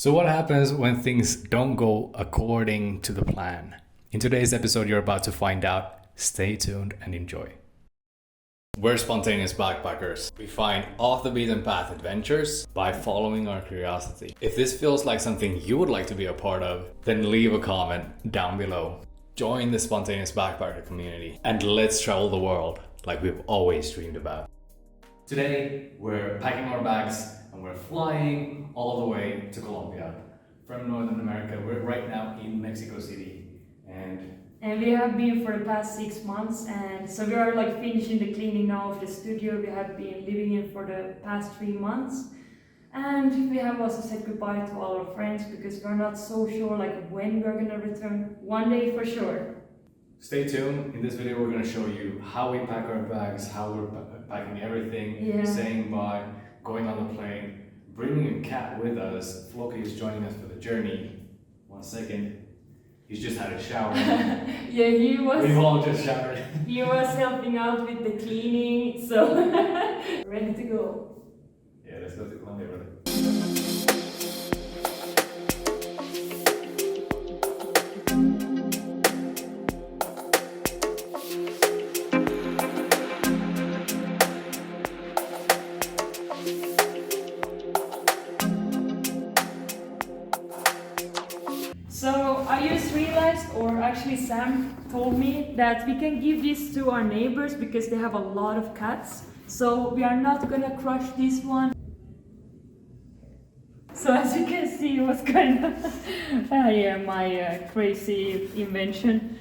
So what happens when things don't go according to the plan? In today's episode, you're about to find out. Stay tuned and enjoy. We're spontaneous backpackers. We find off the beaten path adventures by following our curiosity. If this feels like something you would like to be a part of, then leave a comment down below. Join the spontaneous backpacker community and let's travel the world like we've always dreamed about. Today, we're packing our bags and we're flying all the way to Colombia. From Northern America, we're right now in Mexico City. And we have been for the past 6 months, and so we are like finishing the cleaning now of the studio we have been living in for the past 3 months. And we have also said goodbye to all our friends because we're not so sure like when we're gonna return. One day for sure. Stay tuned. In this video, we're gonna show you how we pack our bags, how we're packing everything, saying bye, going on the plane, bringing a cat with us. Floki is joining us for the journey. 1 second. He's just had a shower. Yeah, he was. We've all just showered. He was helping out with the cleaning, so ready to go. Yeah, let's go to Colombia, brother. So I just realized, or actually Sam told me, that we can give this to our neighbors because they have a lot of cats. So we are not gonna crush this one. So as you can see, it was kind of my crazy invention.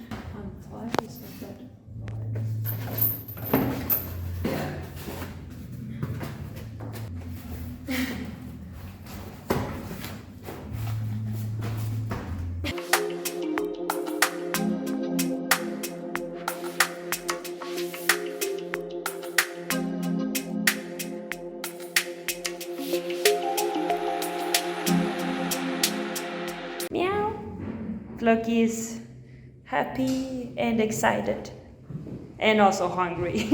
Meow. Floki is happy and excited and also hungry.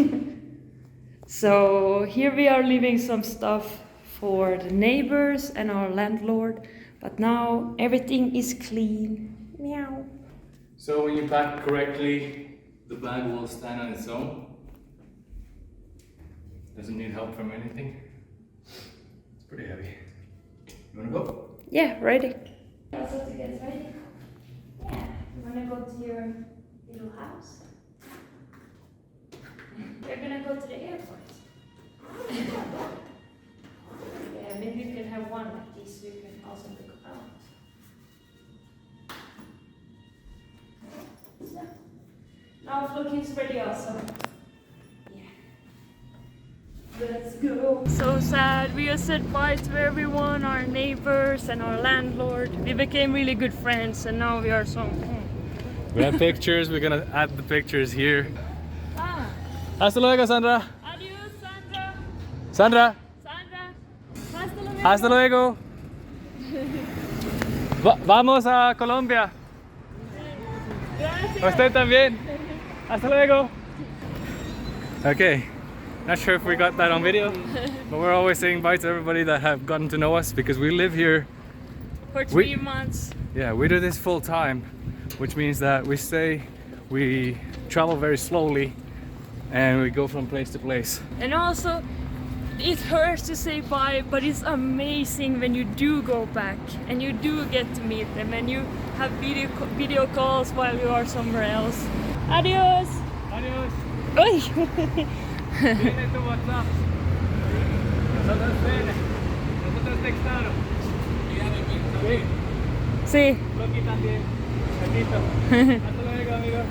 So here we are leaving some stuff for the neighbors and our landlord, but now everything is clean. Meow. So when you pack correctly, the bag will stand on its own. Doesn't need help from anything. It's pretty heavy. You wanna go? Yeah, ready. Also to get ready. Yeah, you wanna go to your little house? We're gonna go to the airport. Yeah, maybe you can have one like this so you can also look out. So, now Floki's ready also. Yeah. Let's go. So sad. We just said bye to everyone, our neighbors and our landlord. We became really good friends and now we are so... We have pictures, we're gonna add the pictures here. Ah. Hasta luego, Sandra. Adios, Sandra. Sandra. Sandra. Hasta luego. Hasta luego. Vamos a Colombia. Gracias. Usted también. Hasta luego. Okay. Not sure if we got that on video, but we're always saying bye to everybody that have gotten to know us because we live here For 3 months. Yeah, we do this full time, which means that we travel very slowly and we go from place to place. And also, it hurts to say bye, but it's amazing when you do go back and you do get to meet them and you have video calls while you are somewhere else. Adios! Adiós. Uy! Tiene tu WhatsApp. Nosotros textaron. Sí. Sí. Floki también. Besito. Hasta luego, amigo.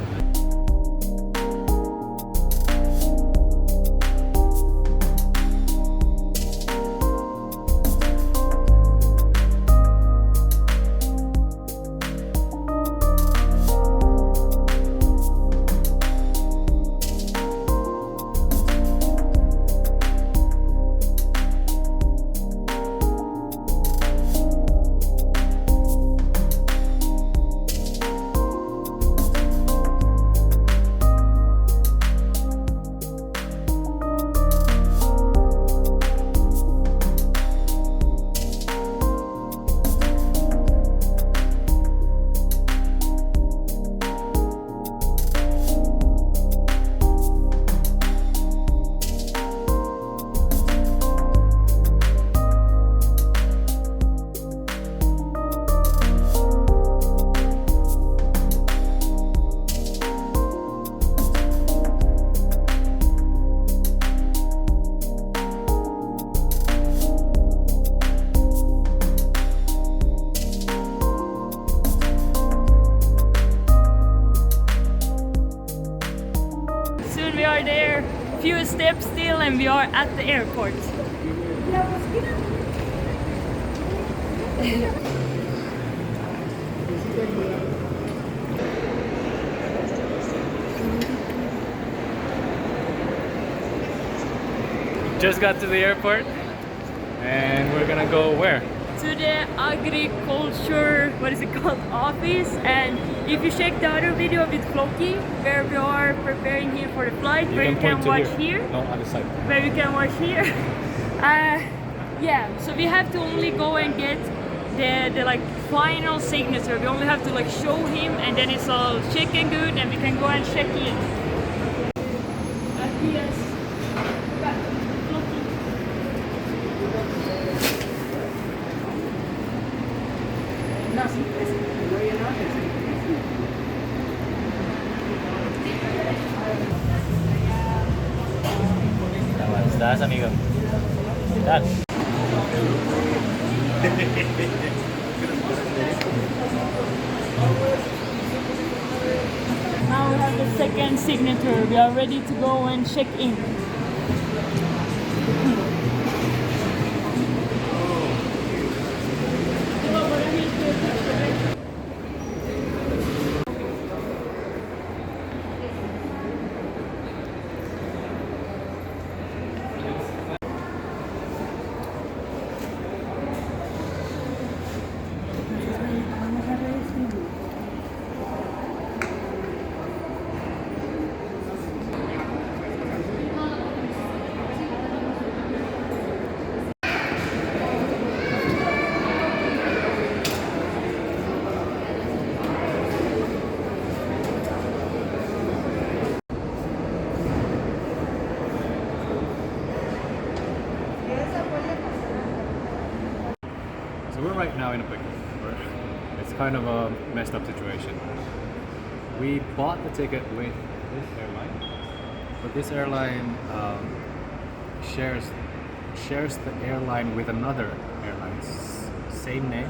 and we are at the airport. Just got to the airport and we're gonna go where? To the agriculture, what is it called, office. And if you check the other video with Floki, where we are preparing here for the flight, where you can watch here. No, other side. Where you can watch here. Yeah, so we have to only go and get the like final signature. We only have to like show him, and then it's all check and good, and we can go and check in. Yes. ¿Cómo estás, amigo? ¿Qué tal? Now we have the second signature. We are ready to go and check in. So we're right now in a pickle. It's kind of a messed up situation. We bought the ticket with this airline, but this airline shares the airline with another airline, same name,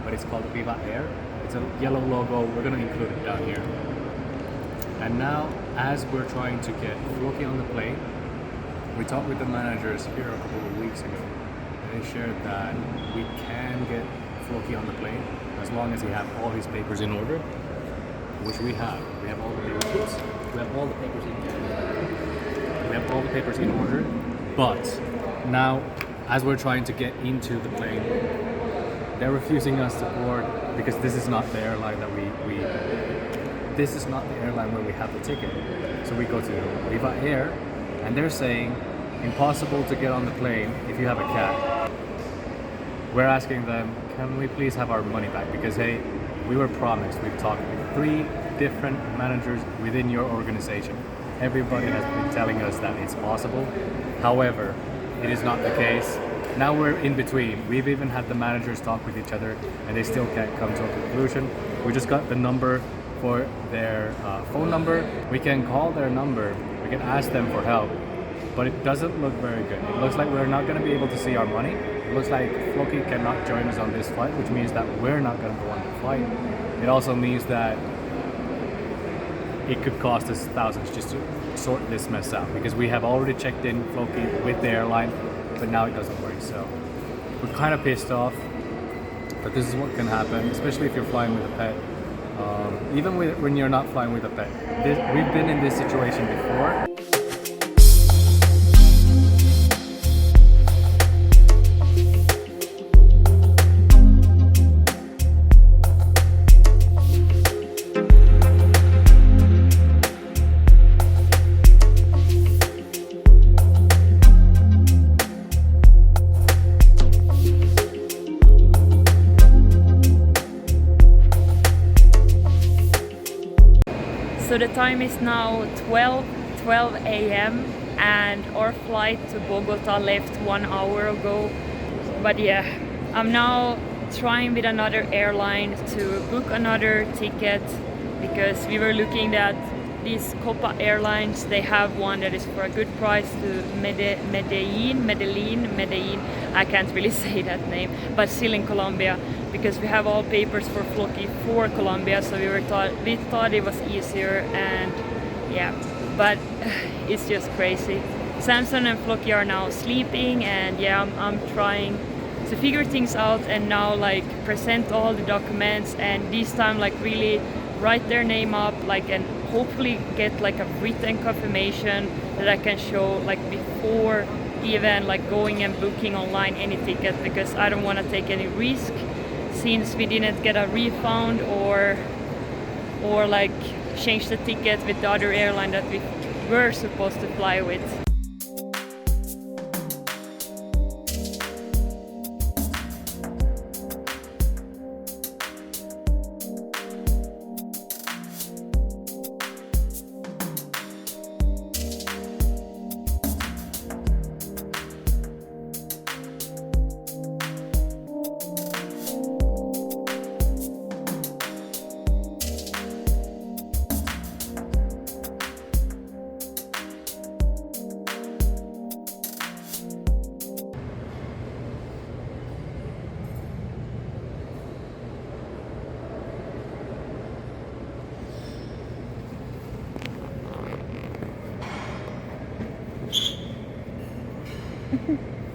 but it's called VivaAir. It's a yellow logo. We're gonna include it down here. And now, as we're trying to get Floki on the plane, we talked with the managers here a couple of weeks ago. They shared that we can get Floki on the plane as long as he have all his papers in order, which we have. We have all the papers. We have all the papers in order. We have all the papers in order. But now, as we're trying to get into the plane, they're refusing us to board because this is not the airline that we this is not the airline where we have the ticket. So we go to VivaAir, and they're saying impossible to get on the plane if you have a cat. We're asking them, can we please have our money back? Because hey, we were promised, we've talked with 3 different managers within your organization. Everybody has been telling us that it's possible. However, it is not the case. Now we're in between. We've even had the managers talk with each other and they still can't come to a conclusion. We just got the number for their phone number. We can call their number, we can ask them for help, but it doesn't look very good. It looks like we're not going to be able to see our money. It looks like Floki cannot join us on this flight, which means that we're not going to go on the flight. It also means that it could cost us thousands just to sort this mess out, because we have already checked in Floki with the airline, but now it doesn't work. So we're kind of pissed off, but this is what can happen, especially if you're flying with a pet. Even when you're not flying with a pet. We've been in this situation before. So the time is now 12 a.m. and our flight to Bogota left 1 hour ago. But yeah, I'm now trying with another airline to book another ticket, because we were looking at these Copa Airlines. They have one that is for a good price to Medellin. I can't really say that name, but still in Colombia, because we have all papers for Floki for Colombia, so we thought it was easier, and yeah, but it's just crazy. Samson and Floki are now sleeping, and yeah, I'm trying to figure things out and now like present all the documents, and this time like really write their name up, like, and hopefully get like a written confirmation that I can show like before even like going and booking online any ticket, because I don't want to take any risk since we didn't get a refund or like change the ticket with the other airline that we were supposed to fly with.